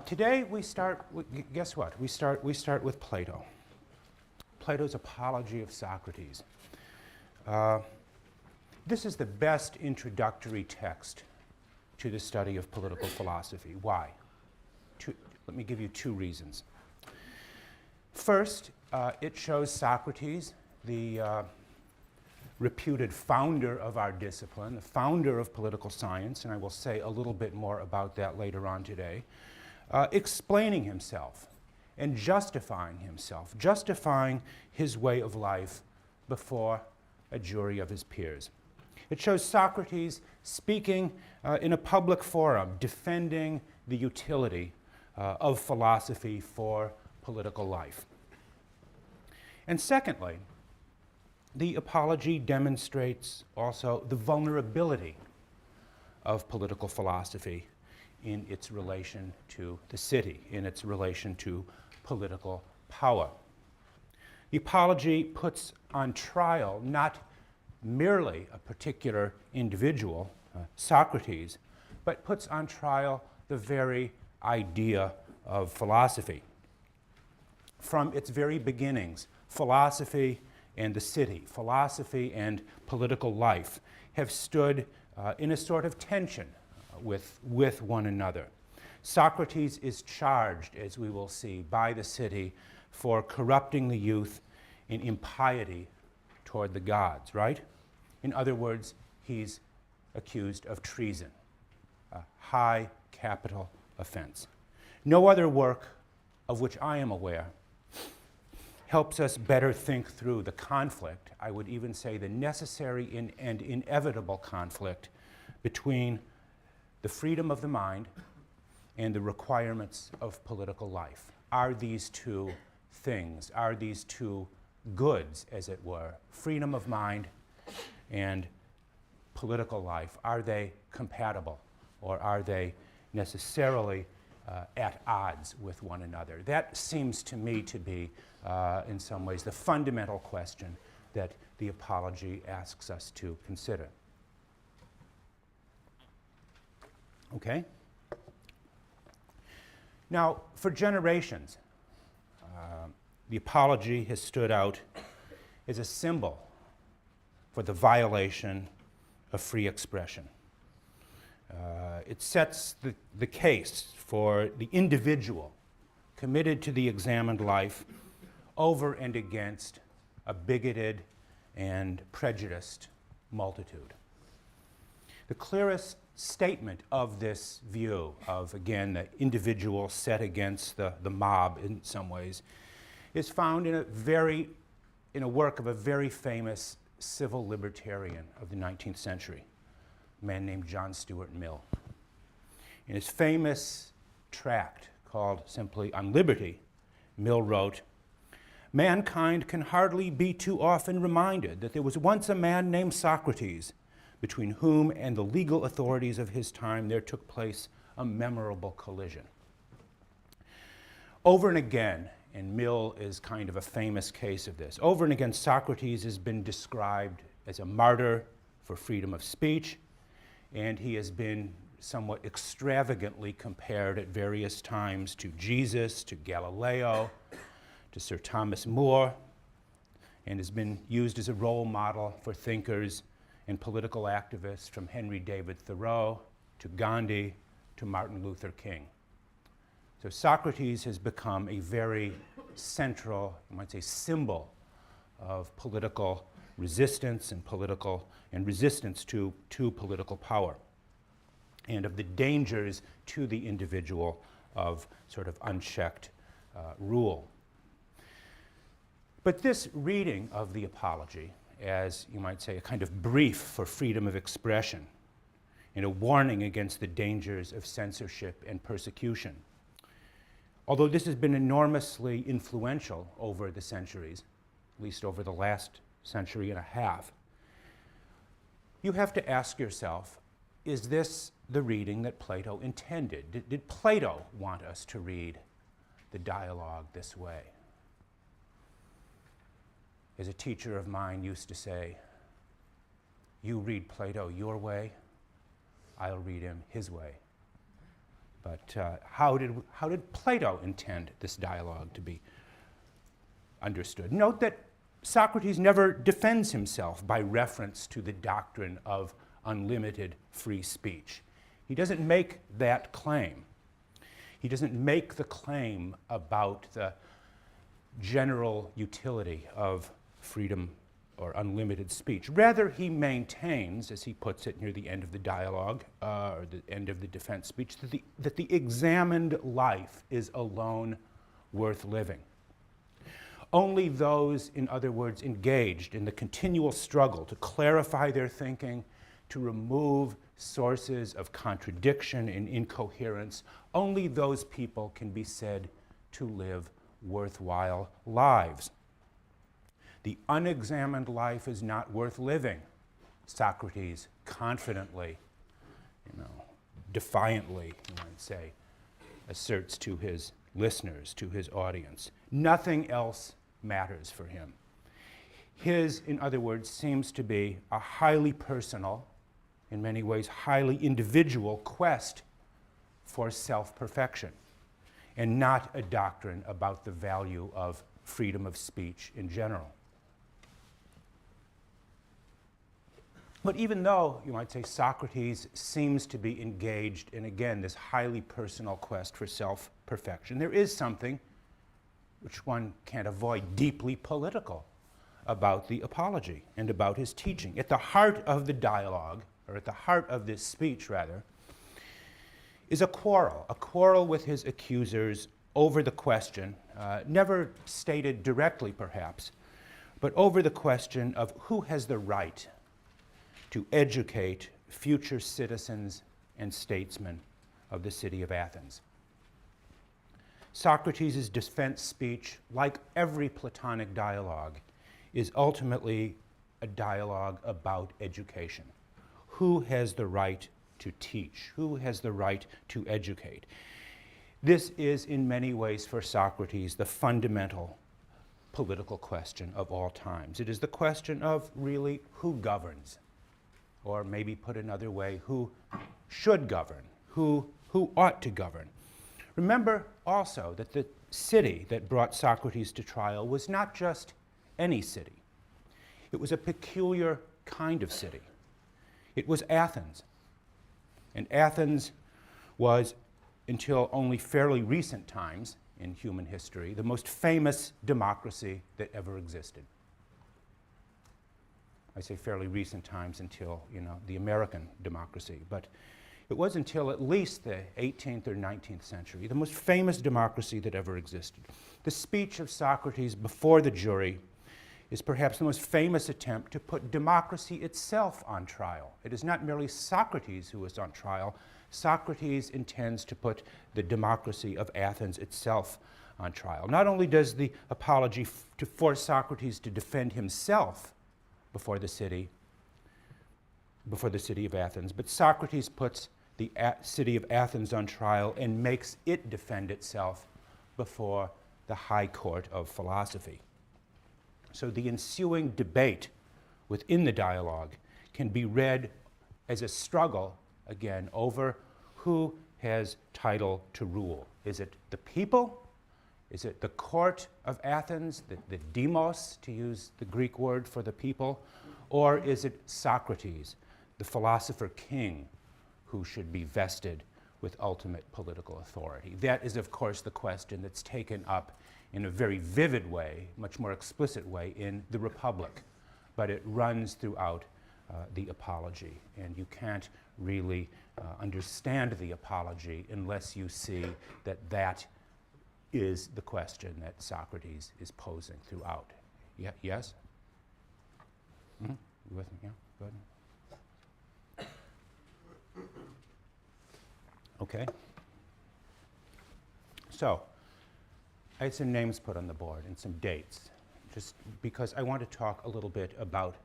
Today we start, guess what? We start with Plato. Plato's Apology of Socrates. This is the best introductory text to the study of political philosophy. Why? Let me give you two reasons. First, it shows Socrates, the reputed founder of our discipline, the founder of political science, and I will say a little bit more about that later on today, explaining himself and justifying himself, justifying his way of life before a jury of his peers. It shows Socrates speaking in a public forum, defending the utility of philosophy for political life. And secondly, the Apology demonstrates also the vulnerability of political philosophy in its relation to the city, in its relation to political power. The Apology puts on trial not merely a particular individual, Socrates, but puts on trial the very idea of philosophy. From its very beginnings, philosophy and the city, philosophy and political life have stood in a sort of tension with one another. Socrates is charged, as we will see, by the city for corrupting the youth in impiety toward the gods, right? In other words, he's accused of treason, a high capital offense. No other work of which I am aware helps us better think through the conflict, I would even say the necessary and inevitable conflict between the freedom of the mind and the requirements of political life. Are these two things, are these two goods, as it were, freedom of mind and political life, are they compatible, or are they necessarily at odds with one another? That seems to me to be, in some ways, the fundamental question that the Apology asks us to consider. Okay? Now, for generations, the Apology has stood out as a symbol for the violation of free expression. It sets the case for the individual committed to the examined life over and against a bigoted and prejudiced multitude. The clearest statement of this view of, again, the individual set against the mob in some ways is found in a work of a very famous civil libertarian of the 19th century, a man named John Stuart Mill. In his famous tract called simply On Liberty, Mill wrote, "Mankind can hardly be too often reminded that there was once a man named Socrates, between whom and the legal authorities of his time there took place a memorable collision." Over and again, and Mill is kind of a famous case of this, over and again Socrates has been described as a martyr for freedom of speech, and he has been somewhat extravagantly compared at various times to Jesus, to Galileo, to Sir Thomas More, and has been used as a role model for thinkers and political activists from Henry David Thoreau to Gandhi to Martin Luther King. So Socrates has become a very central, you might say, symbol of political resistance and resistance to political power, and of the dangers to the individual of sort of unchecked rule. But this reading of the Apology as, you might say, a kind of brief for freedom of expression and a warning against the dangers of censorship and persecution, although this has been enormously influential over the centuries, at least over the last century and a half, you have to ask yourself, is this the reading that Plato intended? Did Plato want us to read the dialogue this way? As a teacher of mine used to say, you read Plato your way, I'll read him his way. But how did Plato intend this dialogue to be understood? Note that Socrates never defends himself by reference to the doctrine of unlimited free speech. He doesn't make that claim. He doesn't make the claim about the general utility of freedom or unlimited speech. Rather, he maintains, as he puts it near the end of the dialogue, or the end of the defense speech, that the examined life is alone worth living. Only those, in other words, engaged in the continual struggle to clarify their thinking, to remove sources of contradiction and incoherence, only those people can be said to live worthwhile lives. The unexamined life is not worth living, Socrates confidently, defiantly, you might say, asserts to his listeners, to his audience. Nothing else matters for him. His, in other words, seems to be a highly personal, in many ways highly individual quest for self-perfection, and not a doctrine about the value of freedom of speech in general. But even though, you might say, Socrates seems to be engaged in, again, this highly personal quest for self-perfection, there is something which one can't avoid, deeply political about the apology and about his teaching. At the heart of the dialogue, or at the heart of this speech, rather, is a quarrel with his accusers over the question, never stated directly perhaps, but over the question of who has the right to educate future citizens and statesmen of the city of Athens. Socrates' defense speech, like every Platonic dialogue, is ultimately a dialogue about education. Who has the right to teach? Who has the right to educate? This is, in many ways, for Socrates, the fundamental political question of all times. It is the question of, really, who governs? Or maybe put another way, who should govern? Who ought to govern? Remember also that the city that brought Socrates to trial was not just any city. It was a peculiar kind of city. It was Athens. And Athens was, until only fairly recent times in human history, the most famous democracy that ever existed. I say fairly recent times until, the American democracy, but it was until at least the 18th or 19th century, the most famous democracy that ever existed. The speech of Socrates before the jury is perhaps the most famous attempt to put democracy itself on trial. It is not merely Socrates who is on trial. Socrates intends to put the democracy of Athens itself on trial. Not only does the apology to force Socrates to defend himself before the city of Athens, but Socrates puts the city of Athens on trial and makes it defend itself before the high court of philosophy. So the ensuing debate within the dialogue can be read as a struggle, again, over who has title to rule. Is it the people? Is it the court of Athens, the demos, to use the Greek word for the people? Or is it Socrates, the philosopher king, who should be vested with ultimate political authority? That is, of course, the question that's taken up in a very vivid way, much more explicit way, in the Republic. But it runs throughout the Apology. And you can't really understand the Apology unless you see that that is the question that Socrates is posing throughout. Yes? Mm-hmm. You with me? Yeah? Go ahead. Okay. So, I had some names put on the board and some dates, just because I want to talk a little bit about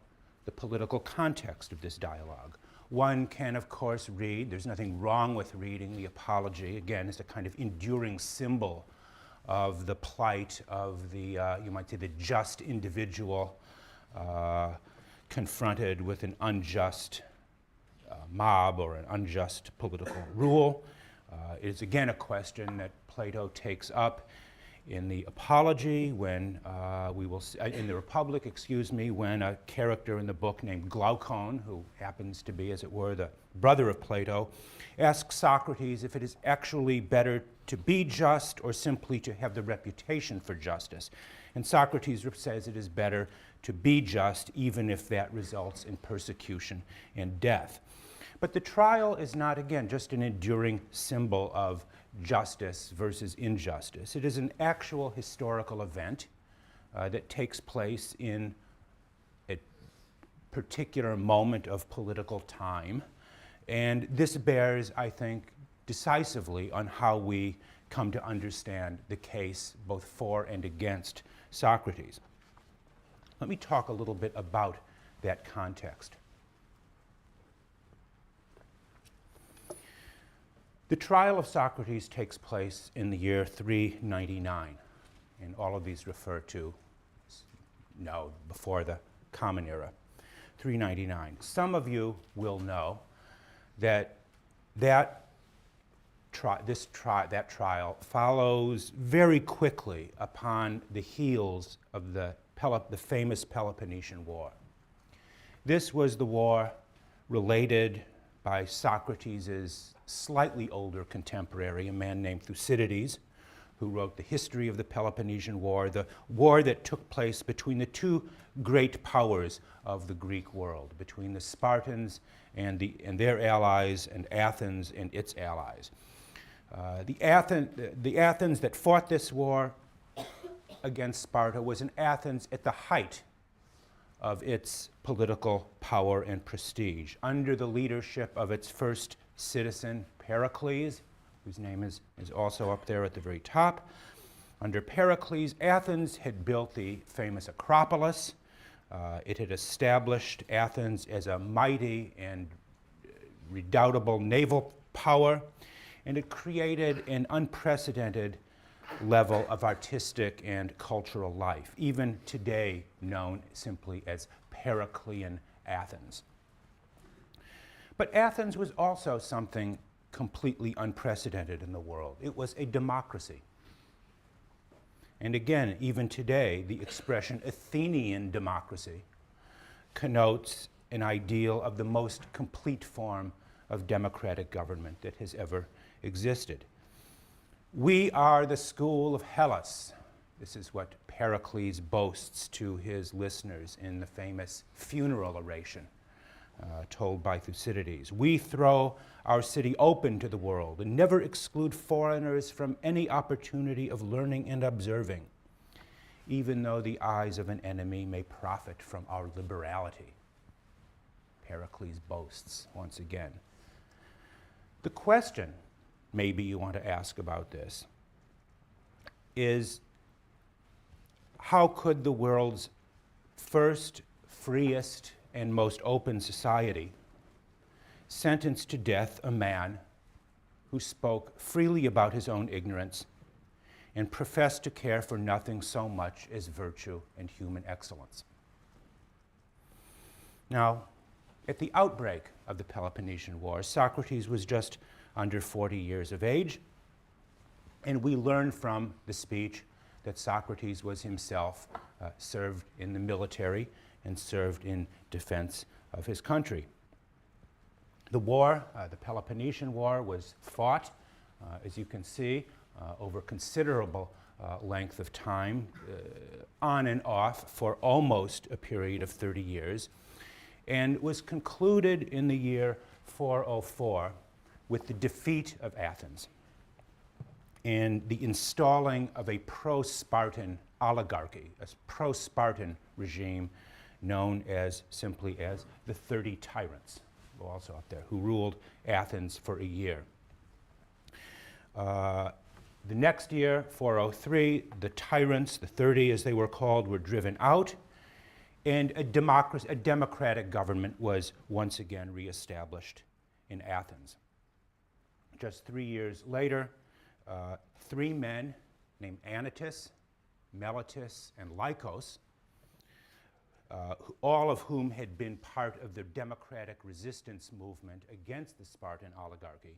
the political context of this dialogue. One can, of course, read, there's nothing wrong with reading the Apology, again, as a kind of enduring symbol of the plight of the, you might say, the just individual confronted with an unjust mob or an unjust political rule. It is again a question that Plato takes up in the Apology when in the Republic, excuse me, when a character in the book named Glaucon, who happens to be, as it were, the brother of Plato, asks Socrates if it is actually better to be just or simply to have the reputation for justice. And Socrates says it is better to be just, even if that results in persecution and death. But the trial is not, again, just an enduring symbol of justice versus injustice. It is an actual historical event that takes place in a particular moment of political time. And this bears, I think, decisively on how we come to understand the case both for and against Socrates. Let me talk a little bit about that context. The trial of Socrates takes place in the year 399, and all of these refer to, before the Common Era, 399. Some of you will know that trial follows very quickly upon the heels of the famous Peloponnesian War. This was the war related by Socrates' slightly older contemporary, a man named Thucydides, who wrote the history of the Peloponnesian War, the war that took place between the two great powers of the Greek world, between the Spartans and their allies, and Athens and its allies. The Athens that fought this war against Sparta was an Athens at the height of its political power and prestige, under the leadership of its first citizen, Pericles, whose name is also up there at the very top. Under Pericles, Athens had built the famous Acropolis. It had established Athens as a mighty and redoubtable naval power, and it created an unprecedented level of artistic and cultural life, even today known simply as Periclean Athens. But Athens was also something completely unprecedented in the world. It was a democracy. And again, even today, the expression Athenian democracy connotes an ideal of the most complete form of democratic government that has ever existed. We are the school of Hellas. This is what Pericles boasts to his listeners in the famous funeral oration told by Thucydides. We throw our city open to the world and never exclude foreigners from any opportunity of learning and observing, even though the eyes of an enemy may profit from our liberality. Pericles boasts once again. The question maybe you want to ask about this is, how could the world's first, freest, and most open society sentence to death a man who spoke freely about his own ignorance and professed to care for nothing so much as virtue and human excellence? Now, at the outbreak of the Peloponnesian War, Socrates was just under 40 years of age, and we learn from the speech that Socrates was himself served in the military and served in defense of his country. The war, the Peloponnesian War, was fought, as you can see, over considerable length of time, on and off for almost a period of 30 years, and was concluded in the year 404 with the defeat of Athens and the installing of a pro-Spartan oligarchy, a pro-Spartan regime known as simply as the 30 Tyrants, also up there, who ruled Athens for a year. The next year, 403, the tyrants, the 30 as they were called, were driven out, and a democratic government was once again reestablished in Athens. Just 3 years later, 3 men named Anytus, Meletus, and Lycos, all of whom had been part of the democratic resistance movement against the Spartan oligarchy,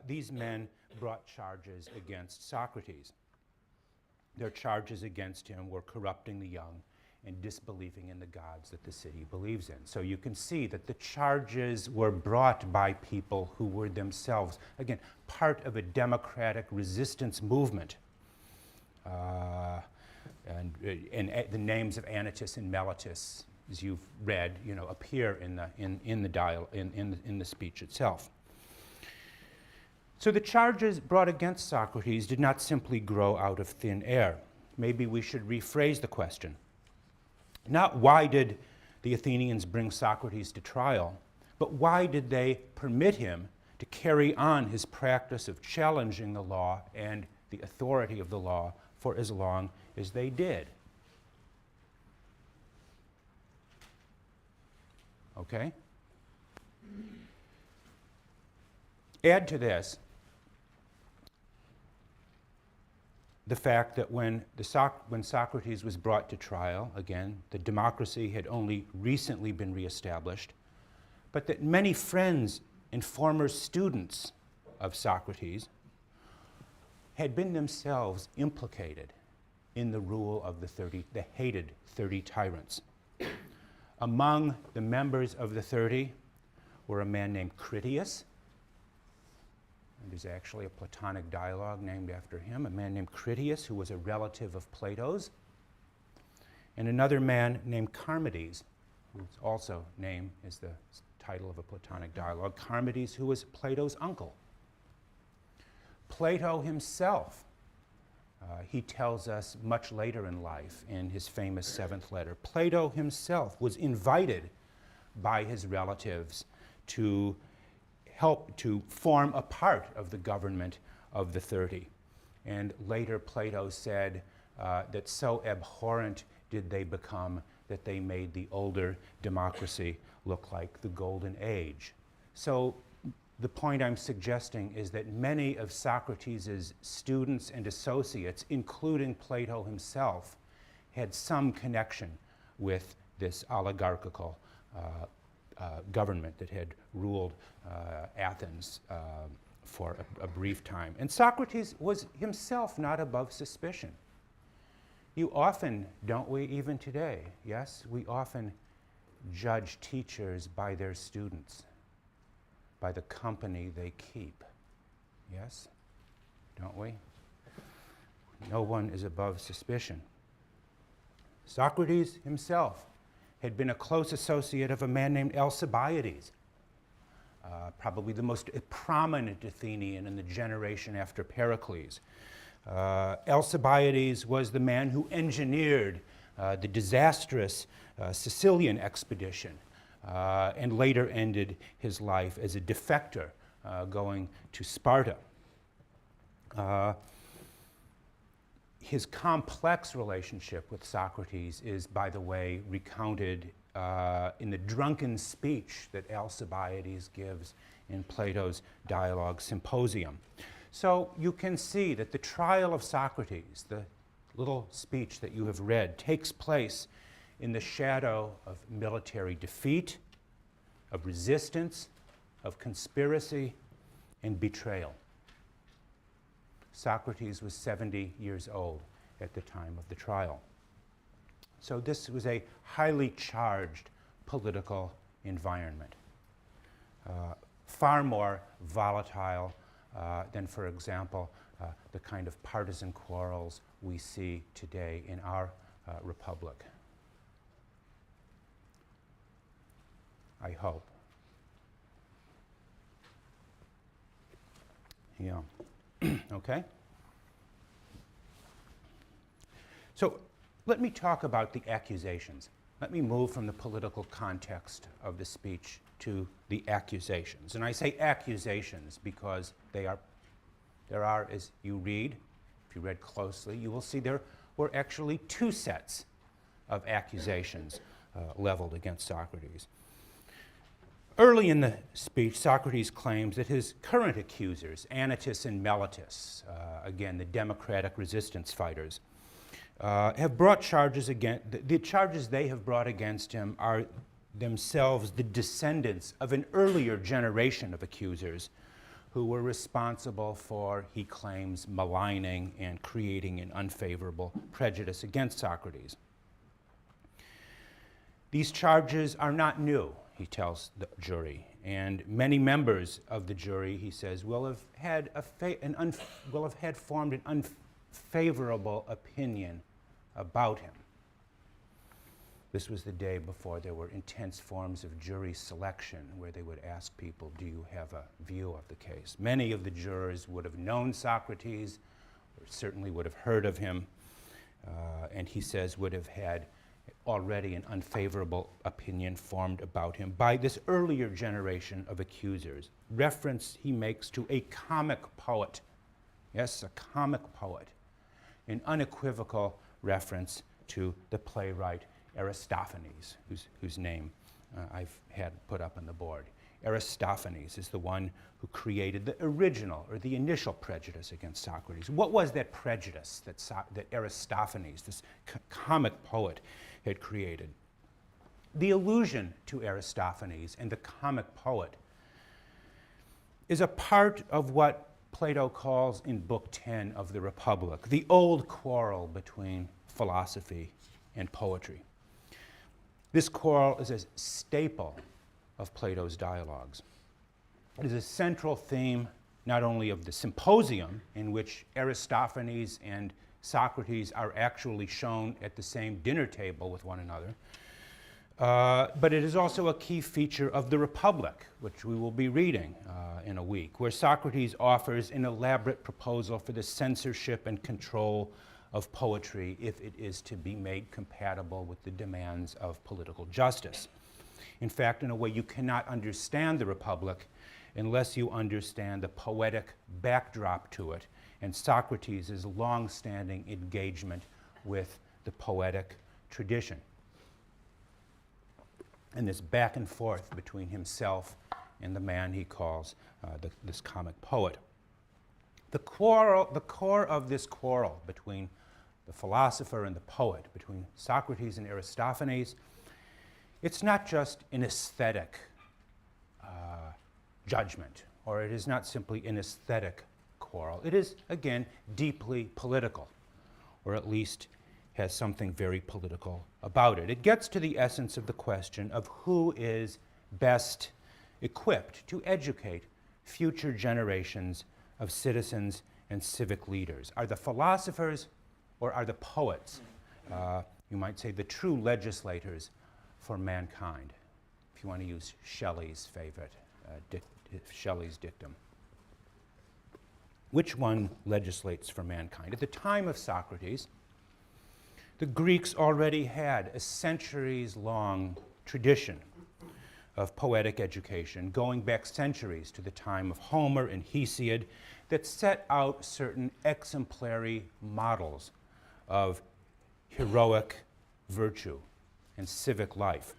These men brought charges against Socrates. Their charges against him were corrupting the young and disbelieving in the gods that the city believes in. So you can see that the charges were brought by people who were themselves, again, part of a democratic resistance movement. And the names of Anytus and Meletus, as you've read, appear in the speech itself. So the charges brought against Socrates did not simply grow out of thin air. Maybe we should rephrase the question. Not why did the Athenians bring Socrates to trial, but why did they permit him to carry on his practice of challenging the law and the authority of the law for as long as they did? Okay? Add to this the fact that when Socrates was brought to trial, again, the democracy had only recently been reestablished, but that many friends and former students of Socrates had been themselves implicated in the rule of the hated 30 tyrants. Among the members of the 30 were a man named Critias. There's actually a Platonic dialogue named after him, a man named Critias, who was a relative of Plato's, and another man named Charmides, whose also name is the title of a Platonic dialogue, Charmides, who was Plato's uncle. Plato himself, he tells us much later in life in his famous 7th letter, Plato himself was invited by his relatives to help to form a part of the government of the 30. And later Plato said that so abhorrent did they become that they made the older democracy look like the golden age. So the point I'm suggesting is that many of Socrates' students and associates, including Plato himself, had some connection with this oligarchical government that had ruled Athens for a brief time. And Socrates was himself not above suspicion. You often, don't we, even today, yes, we often judge teachers by their students, by the company they keep. Yes? Don't we? No one is above suspicion. Socrates himself had been a close associate of a man named Alcibiades, probably the most prominent Athenian in the generation after Pericles. Alcibiades was the man who engineered the disastrous Sicilian expedition and later ended his life as a defector going to Sparta. His complex relationship with Socrates is, by the way, recounted in the drunken speech that Alcibiades gives in Plato's Dialogue Symposium. So you can see that the trial of Socrates, the little speech that you have read, takes place in the shadow of military defeat, of resistance, of conspiracy, and betrayal. Socrates was 70 years old at the time of the trial. So this was a highly charged political environment, far more volatile than, for example, the kind of partisan quarrels we see today in our republic. I hope. Yeah. Okay? So let me talk about the accusations. Let me move from the political context of the speech to the accusations. And I say accusations because there are, as you read, if you read closely, you will see there were actually two sets of accusations leveled against Socrates. Early in the speech, Socrates claims that his current accusers, Anytus and Meletus, again, the democratic resistance fighters, have brought charges against, the charges they have brought against him are themselves the descendants of an earlier generation of accusers who were responsible for, he claims, maligning and creating an unfavorable prejudice against Socrates. These charges are not new, he tells the jury, and many members of the jury, he says, will have formed an unfavorable opinion about him. This was the day before there were intense forms of jury selection where they would ask people, do you have a view of the case? Many of the jurors would have known Socrates, or certainly would have heard of him, and he says would have had already an unfavorable opinion formed about him by this earlier generation of accusers. Reference he makes to a comic poet. Yes, a comic poet. An unequivocal reference to the playwright Aristophanes, whose name I've had put up on the board. Aristophanes is the one who created the original or the initial prejudice against Socrates. What was that prejudice that Aristophanes, this comic poet, had created? The allusion to Aristophanes and the comic poet is a part of what Plato calls in Book 10 of the Republic, the old quarrel between philosophy and poetry. This quarrel is a staple of Plato's dialogues. It is a central theme not only of the symposium, in which Aristophanes and Socrates are actually shown at the same dinner table with one another, but it is also a key feature of the Republic, which we will be reading in a week, where Socrates offers an elaborate proposal for the censorship and control of poetry if it is to be made compatible with the demands of political justice. In fact, in a way, you cannot understand the Republic unless you understand the poetic backdrop to it and Socrates' long-standing engagement with the poetic tradition, and this back and forth between himself and the man he calls this comic poet. The core of this quarrel between the philosopher and the poet, between Socrates and Aristophanes, it's not just an aesthetic judgment, or it is not simply an aesthetic quarrel. It is, again, deeply political, or at least has something very political about it. It gets to the essence of the question of who is best equipped to educate future generations of citizens and civic leaders. Are the philosophers or are the poets, you might say, the true legislators for mankind, if you want to use Shelley's favorite, Shelley's dictum? Which one legislates for mankind? At the time of Socrates, the Greeks already had a centuries-long tradition of poetic education, going back centuries to the time of Homer and Hesiod, that set out certain exemplary models of heroic virtue and civic life.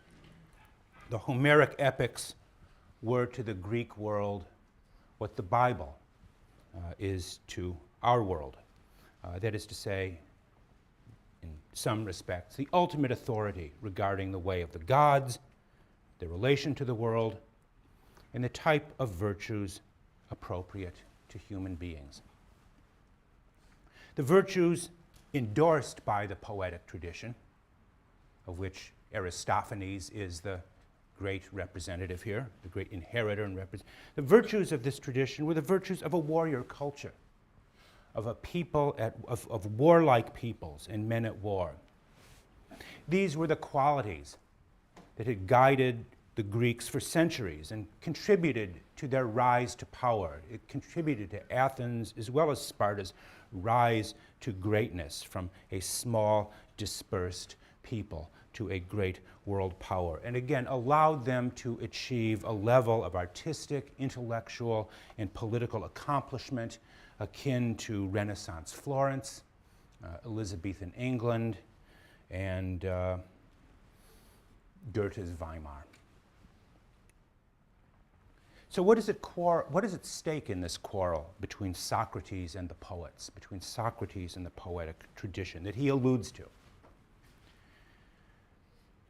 The Homeric epics were to the Greek world what the Bible is to our world. That is to say, in some respects, the ultimate authority regarding the way of the gods, their relation to the world, and the type of virtues appropriate to human beings. The virtues endorsed by the poetic tradition, of which Aristophanes is the great representative here, the great inheritor and representative. The virtues of this tradition were the virtues of a warrior culture, of a people, of warlike peoples and men at war. These were the qualities that had guided the Greeks for centuries and contributed to their rise to power. It contributed to Athens as well as Sparta's rise to greatness from a small, dispersed people to a great world power, and again allowed them to achieve a level of artistic, intellectual, and political accomplishment akin to Renaissance Florence, Elizabethan England, and Goethe's Weimar. So what is at stake in this quarrel between Socrates and the poets, between Socrates and the poetic tradition that he alludes to?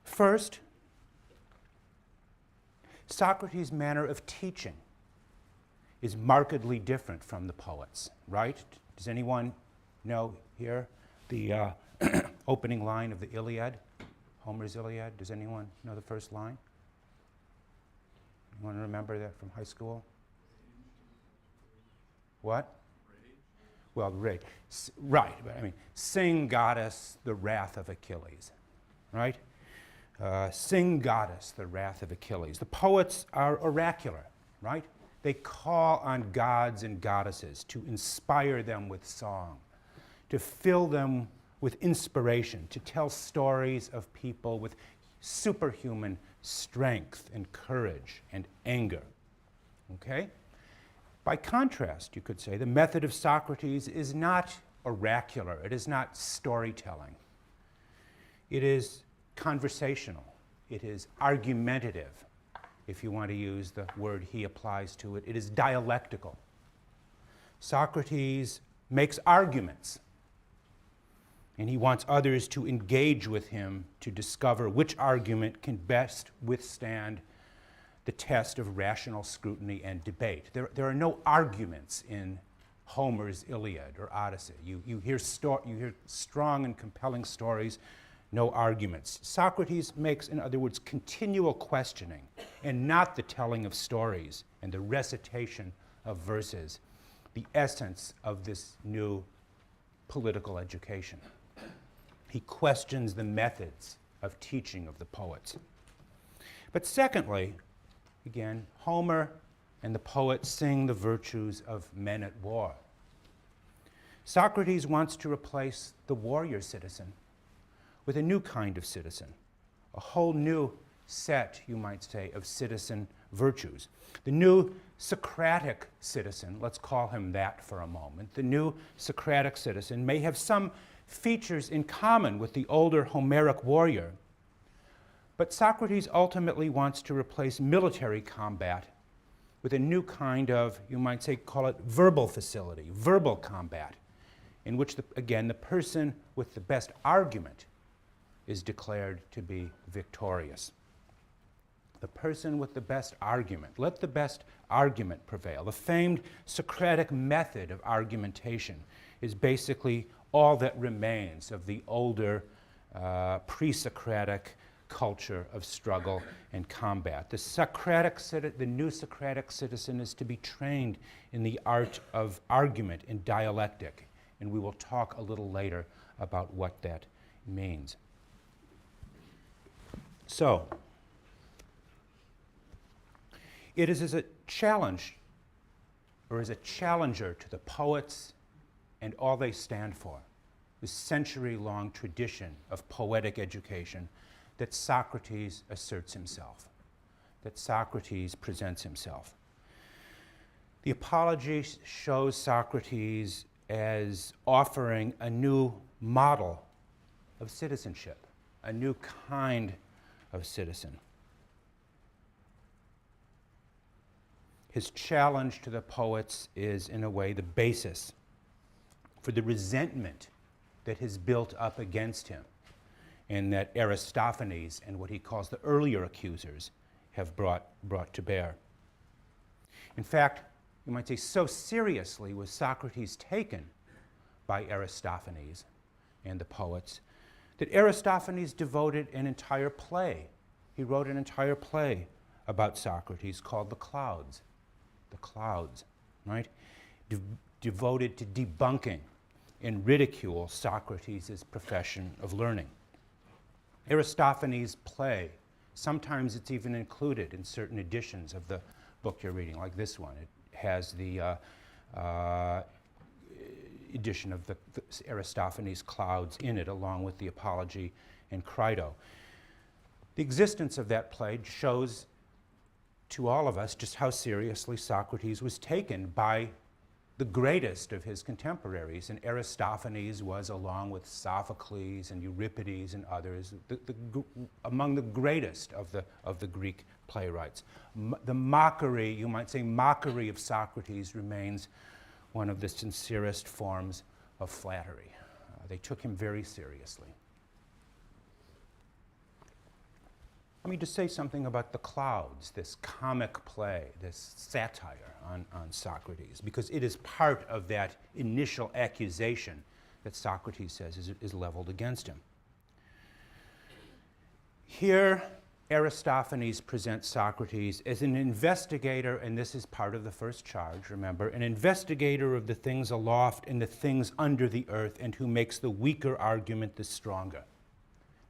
First, Socrates' manner of teaching. is markedly different from the poets, right? Does anyone know here the opening line of the Iliad, Homer's Iliad? Does anyone know the first line? You want to remember that from high school? What? Well, rage. Right, but I mean, sing, goddess, the wrath of Achilles, right? Sing, goddess, the wrath of Achilles. The poets are oracular, right? They call on gods and goddesses to inspire them with song, to fill them with inspiration, to tell stories of people with superhuman strength and courage and anger, okay? By contrast, you could say, the method of Socrates is not oracular. It is not storytelling. It is conversational. It is argumentative, if you want to use the word he applies to it. It is dialectical. Socrates makes arguments, and he wants others to engage with him to discover which argument can best withstand the test of rational scrutiny and debate. There are no arguments in Homer's Iliad or Odyssey. You hear strong and compelling stories, no arguments. Socrates makes, in other words, continual questioning and not the telling of stories and the recitation of verses, the essence of this new political education. He questions the methods of teaching of the poets. But secondly, again, Homer and the poets sing the virtues of men at war. Socrates wants to replace the warrior citizen with a new kind of citizen, a whole new set, you might say, of citizen virtues. The new Socratic citizen, let's call him that for a moment, the new Socratic citizen may have some features in common with the older Homeric warrior, but Socrates ultimately wants to replace military combat with a new kind of, you might say, call it verbal facility, verbal combat, in which, again, the person with the best argument is declared to be victorious. The person with the best argument, let the best argument prevail. The famed Socratic method of argumentation is basically all that remains of the older pre-Socratic culture of struggle and combat. The new Socratic citizen is to be trained in the art of argument and dialectic, and we will talk a little later about what that means. So, it is as a challenge, or as a challenger to the poets and all they stand for, the century-long tradition of poetic education, that Socrates asserts himself, that Socrates presents himself. The Apology shows Socrates as offering a new model of citizenship, a new kind of citizen. His challenge to the poets is, in a way, the basis for the resentment that has built up against him, and that Aristophanes and what he calls the earlier accusers have brought to bear. In fact, you might say, so seriously was Socrates taken by Aristophanes and the poets that Aristophanes devoted an entire play. He wrote an entire play about Socrates called The Clouds. The Clouds, right? Devoted to debunking and ridicule Socrates' profession of learning. Aristophanes' play, sometimes it's even included in certain editions of the book you're reading, like this one. It has the edition of the Aristophanes' Clouds in it, along with the Apology and Crito. The existence of that play shows to all of us just how seriously Socrates was taken by the greatest of his contemporaries, and Aristophanes was, along with Sophocles and Euripides and others, among the greatest of the Greek playwrights. The mockery, you might say, mockery of Socrates remains one of the sincerest forms of flattery. They took him very seriously. let me just say something about the clouds, this comic play, this satire on Socrates, because it is part of that initial accusation that Socrates says is leveled against him. Here, Aristophanes presents Socrates as an investigator, and this is part of the first charge, remember, an investigator of the things aloft and the things under the earth, and who makes the weaker argument the stronger.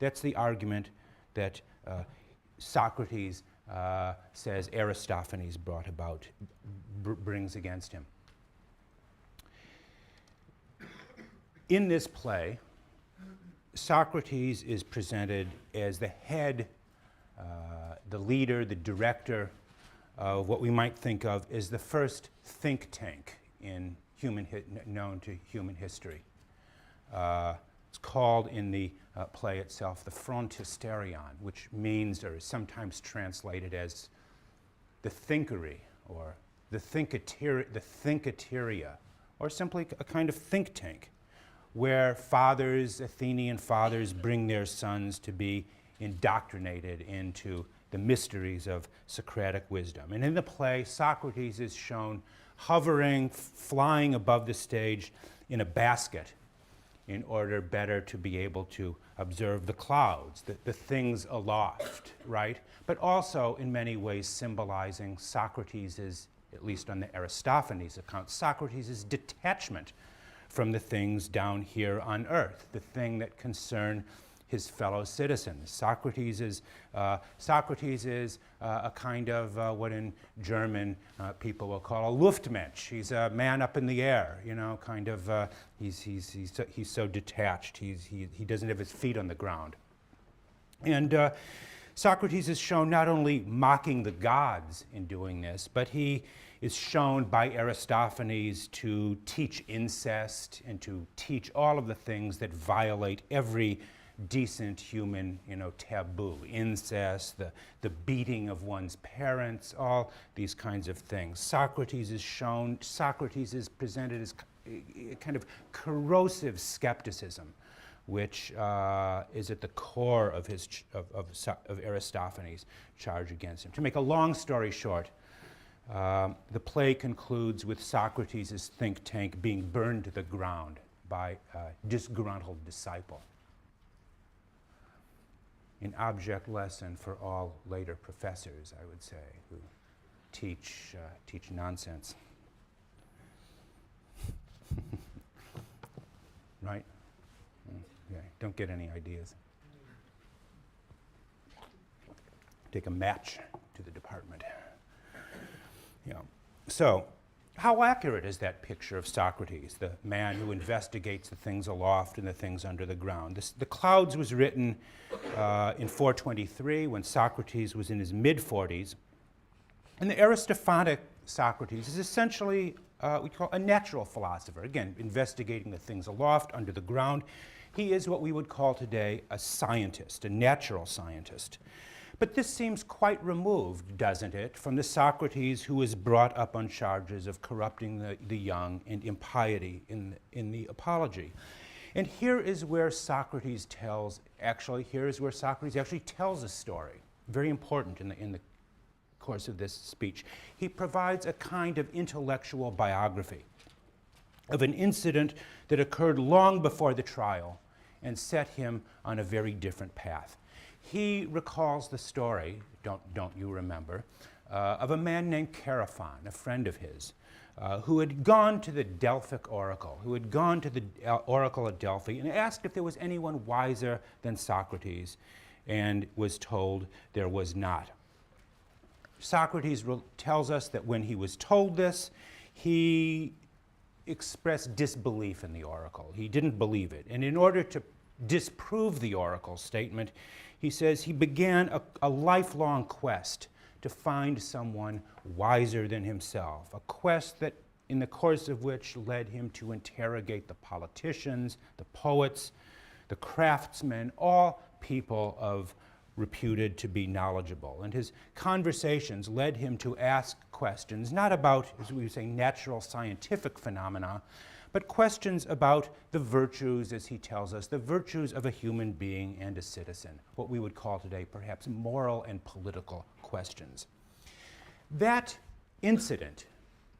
That's the argument that Socrates says Aristophanes brings against him. In this play, Socrates is presented as the head, the leader, the director of what we might think of as the first think tank known to human history. It's called in the play itself the Frontisterion, which means, or is sometimes translated as the thinkery, or the thinkateria, or simply a kind of think tank, where Athenian fathers bring their sons to be indoctrinated into the mysteries of Socratic wisdom. And in the play, Socrates is shown hovering, flying above the stage in a basket in order better to be able to observe the clouds, the things aloft, right? But also, in many ways, symbolizing Socrates', at least on the Aristophanes account, Socrates' detachment from the things down here on earth, the thing that concern his fellow citizens. Socrates is a kind of what in German people will call a Luftmensch. He's a man up in the air, you know, kind of, he's so detached. He doesn't have his feet on the ground. And Socrates is shown not only mocking the gods in doing this, but he is shown by Aristophanes to teach incest and to teach all of the things that violate every decent human, taboo. Incest, the beating of one's parents, all these kinds of things. Socrates is presented as a kind of corrosive skepticism, which is at the core of Aristophanes' charge against him. To make a long story short, the play concludes with Socrates' think tank being burned to the ground by a disgruntled disciple. An object lesson for all later professors, I would say, who teach nonsense. Right? Yeah, don't get any ideas. Take a match to the department. So, how accurate is that picture of Socrates, the man who investigates the things aloft and the things under the ground? The Clouds was written in 423 when Socrates was in his mid-40s. And the Aristophanic Socrates is essentially we call a natural philosopher, again, investigating the things aloft, under the ground. He is what we would call today a scientist, a natural scientist. But this seems quite removed, doesn't it, from the Socrates who was brought up on charges of corrupting the young and impiety in the Apology. And here is where Socrates actually tells a story, very important in the course of this speech. He provides a kind of intellectual biography of an incident that occurred long before the trial and set him on a very different path. He recalls the story, don't you remember, of a man named Chaerephon, a friend of his, who had gone to the Delphic oracle, who had gone to the oracle at Delphi and asked if there was anyone wiser than Socrates, and was told there was not. Socrates tells us that when he was told this, he expressed disbelief in the oracle. He didn't believe it. And in order to disprove the oracle statement, he says he began a lifelong quest to find someone wiser than himself, a quest that in the course of which led him to interrogate the politicians, the poets, the craftsmen, all people reputed to be knowledgeable. And his conversations led him to ask questions, not about, as we would say, natural scientific phenomena, but questions about the virtues, as he tells us, the virtues of a human being and a citizen, what we would call today perhaps moral and political questions. That incident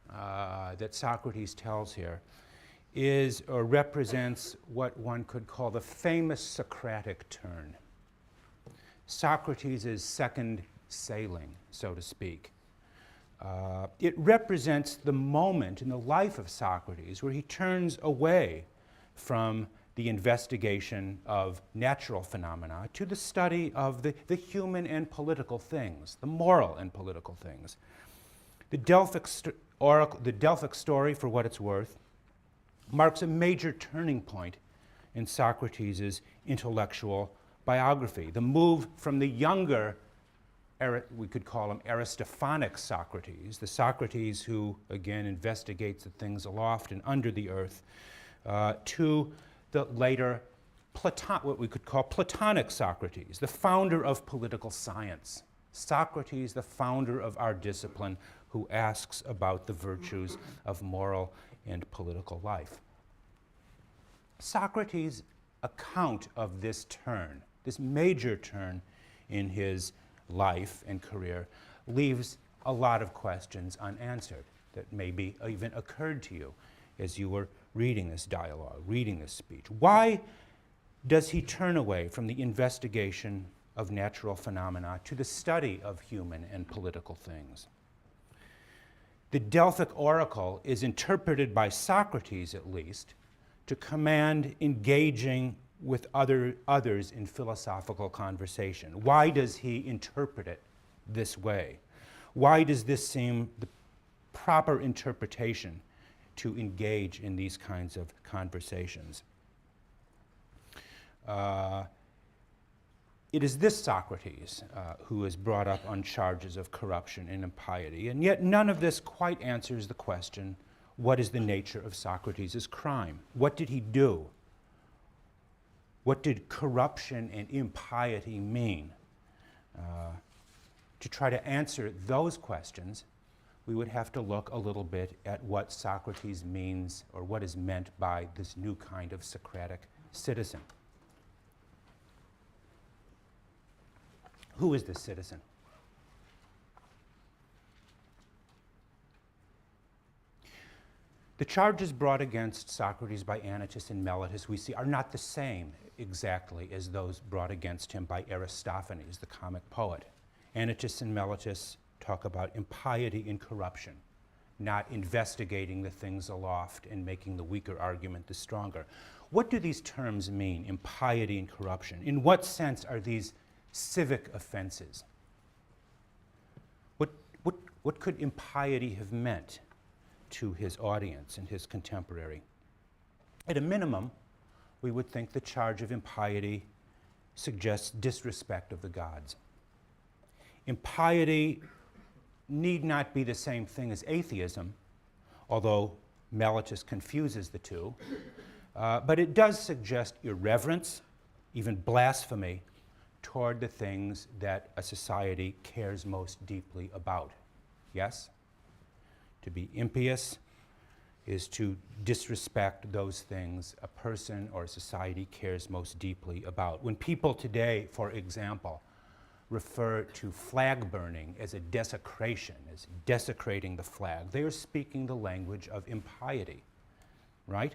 that Socrates tells here is or represents what one could call the famous Socratic turn. Socrates' second sailing, so to speak. It represents the moment in the life of Socrates where he turns away from the investigation of natural phenomena to the study of the human and political things, the moral and political things. The Delphic story, for what it's worth, marks a major turning point in Socrates' intellectual biography. The move from the younger, we could call him Aristophanic Socrates, the Socrates who, again, investigates the things aloft and under the earth, to the later what we could call Platonic Socrates, the founder of political science. Socrates, the founder of our discipline, who asks about the virtues of moral and political life. Socrates' account of this turn, this major turn in his life and career, leaves a lot of questions unanswered that maybe even occurred to you as you were reading this dialogue, reading this speech. Why does he turn away from the investigation of natural phenomena to the study of human and political things? The Delphic oracle is interpreted by Socrates, at least, to command engaging with others in philosophical conversation. Why does he interpret it this way? Why does this seem the proper interpretation to engage in these kinds of conversations? It is this Socrates who is brought up on charges of corruption and impiety, and yet none of this quite answers the question, what is the nature of Socrates' crime? What did he do? What did corruption and impiety mean? To try to answer those questions, we would have to look a little bit at what Socrates means, or what is meant by this new kind of Socratic citizen. Who is this citizen? The charges brought against Socrates by Anytus and Meletus, we see, are not the same exactly as those brought against him by Aristophanes, the comic poet. Anytus and Meletus talk about impiety and corruption, not investigating the things aloft and making the weaker argument the stronger. What do these terms mean, impiety and corruption? In what sense are these civic offenses? What could impiety have meant to his audience and his contemporary? At a minimum, we would think the charge of impiety suggests disrespect of the gods. Impiety need not be the same thing as atheism, although Meletus confuses the two, but it does suggest irreverence, even blasphemy, toward the things that a society cares most deeply about. Yes? To be impious is to disrespect those things a person or a society cares most deeply about. When people today, for example, refer to flag burning as a desecration, as desecrating the flag, they are speaking the language of impiety, right?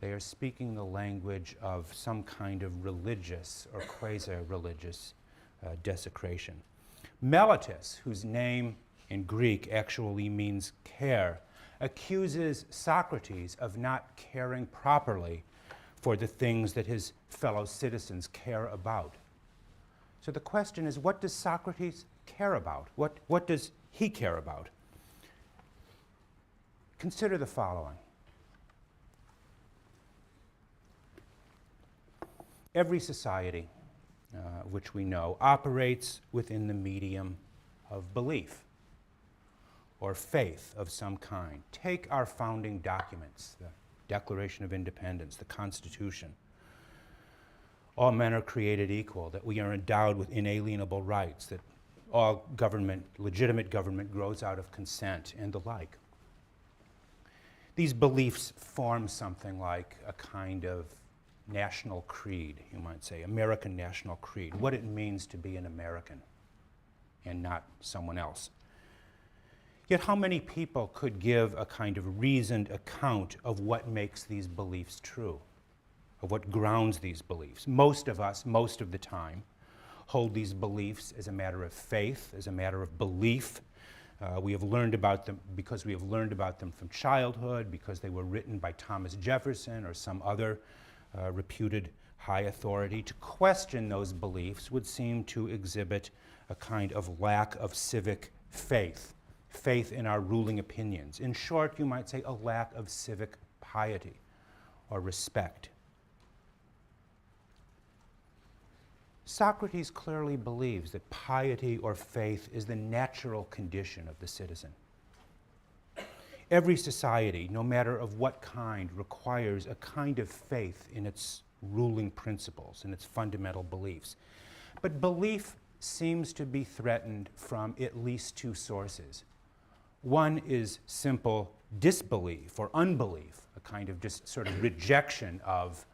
They are speaking the language of some kind of religious or quasi-religious desecration. Meletus, whose name in Greek actually means care, accuses Socrates of not caring properly for the things that his fellow citizens care about. So the question is, what does Socrates care about? What does he care about? Consider the following. Every society, which we know, operates within the medium of belief or faith of some kind. Take our founding documents, the Declaration of Independence, the Constitution. All men are created equal, that we are endowed with inalienable rights, that all government, legitimate government, grows out of consent, and the like. These beliefs form something like a kind of national creed, you might say, American national creed, what it means to be an American and not someone else. Yet how many people could give a kind of reasoned account of what makes these beliefs true, of what grounds these beliefs? Most of us, most of the time, hold these beliefs as a matter of faith, as a matter of belief. We have learned about them because we have learned about them from childhood, because they were written by Thomas Jefferson or some other reputed high authority. To question those beliefs would seem to exhibit a kind of lack of civic faith, faith in our ruling opinions. In short, you might say a lack of civic piety or respect. Socrates clearly believes that piety or faith is the natural condition of the citizen. Every society, no matter of what kind, requires a kind of faith in its ruling principles and its fundamental beliefs. But belief seems to be threatened from at least two sources. One is simple disbelief or unbelief, a kind of just sort of rejection of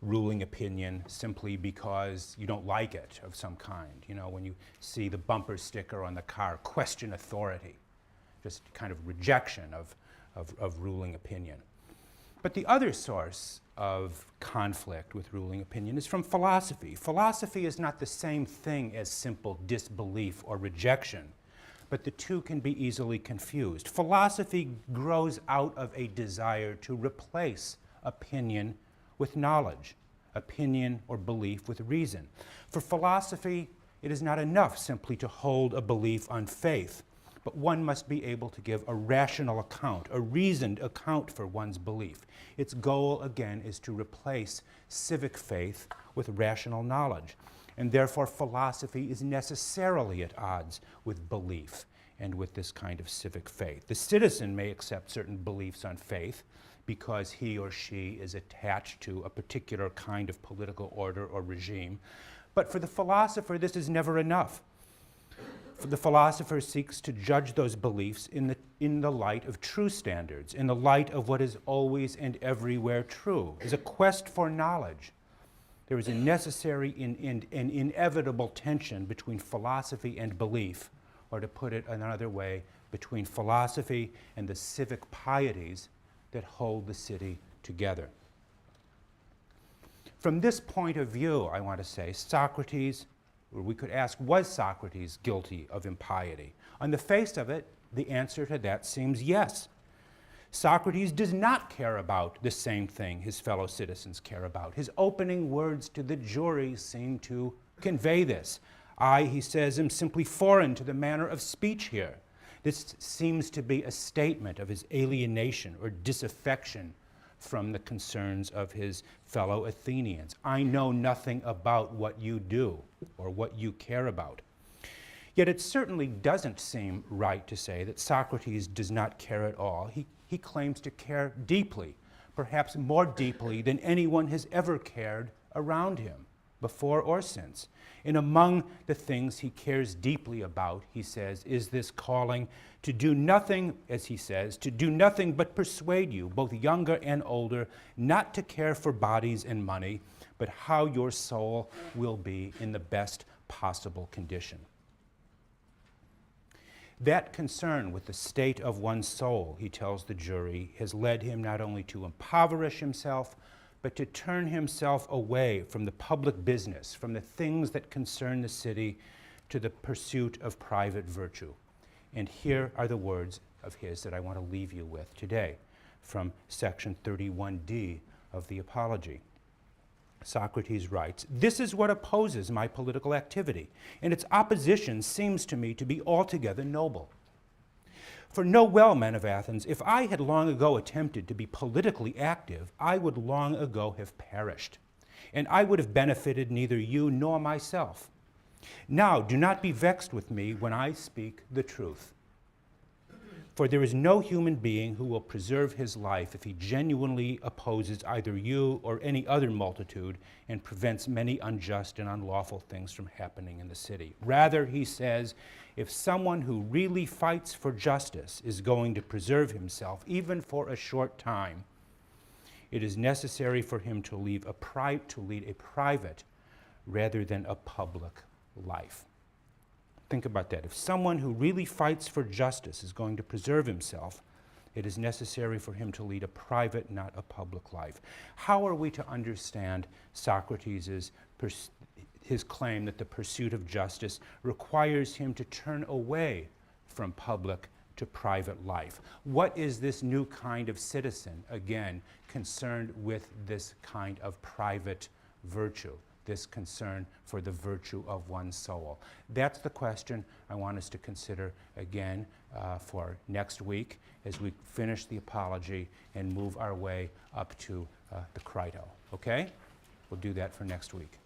ruling opinion simply because you don't like it of some kind. You know, when you see the bumper sticker on the car, question authority, just kind of rejection of ruling opinion. But the other source of conflict with ruling opinion is from philosophy. Philosophy is not the same thing as simple disbelief or rejection, but the two can be easily confused. Philosophy grows out of a desire to replace opinion with knowledge, opinion or belief with reason. For philosophy, it is not enough simply to hold a belief on faith, but one must be able to give a rational account, a reasoned account for one's belief. Its goal, again, is to replace civic faith with rational knowledge. And therefore, philosophy is necessarily at odds with belief and with this kind of civic faith. The citizen may accept certain beliefs on faith because he or she is attached to a particular kind of political order or regime. But for the philosopher, this is never enough. For the philosopher seeks to judge those beliefs in the light of true standards, in the light of what is always and everywhere true, as a quest for knowledge. There is a necessary and inevitable tension between philosophy and belief, or to put it another way, between philosophy and the civic pieties that hold the city together. From this point of view, I want to say, Socrates, or we could ask, was Socrates guilty of impiety? On the face of it, the answer to that seems yes. Socrates does not care about the same thing his fellow citizens care about. His opening words to the jury seem to convey this. I, he says, am simply foreign to the manner of speech here. This seems to be a statement of his alienation or disaffection from the concerns of his fellow Athenians. I know nothing about what you do or what you care about. Yet it certainly doesn't seem right to say that Socrates does not care at all. He claims to care deeply, perhaps more deeply than anyone has ever cared around him, before or since. And among the things he cares deeply about, he says, is this calling to do nothing, as he says, to do nothing but persuade you, both younger and older, not to care for bodies and money, but how your soul will be in the best possible condition. That concern with the state of one's soul, he tells the jury, has led him not only to impoverish himself, but to turn himself away from the public business, from the things that concern the city, to the pursuit of private virtue. And here are the words of his that I want to leave you with today from section 31D of the Apology. Socrates writes, "This is what opposes my political activity, and its opposition seems to me to be altogether noble. For know well, men of Athens, if I had long ago attempted to be politically active, I would long ago have perished, and I would have benefited neither you nor myself. Now, do not be vexed with me when I speak the truth. For there is no human being who will preserve his life if he genuinely opposes either you or any other multitude and prevents many unjust and unlawful things from happening in the city. Rather, he says, if someone who really fights for justice is going to preserve himself, even for a short time, it is necessary for him to lead a private rather than a public life. Think about that. If someone who really fights for justice is going to preserve himself, it is necessary for him to lead a private, not a public life. How are we to understand Socrates' his claim that the pursuit of justice requires him to turn away from public to private life? What is this new kind of citizen, again, concerned with this kind of private virtue? This concern for the virtue of one's soul? That's the question I want us to consider again for next week as we finish the apology and move our way up to the Crito. Okay? We'll do that for next week.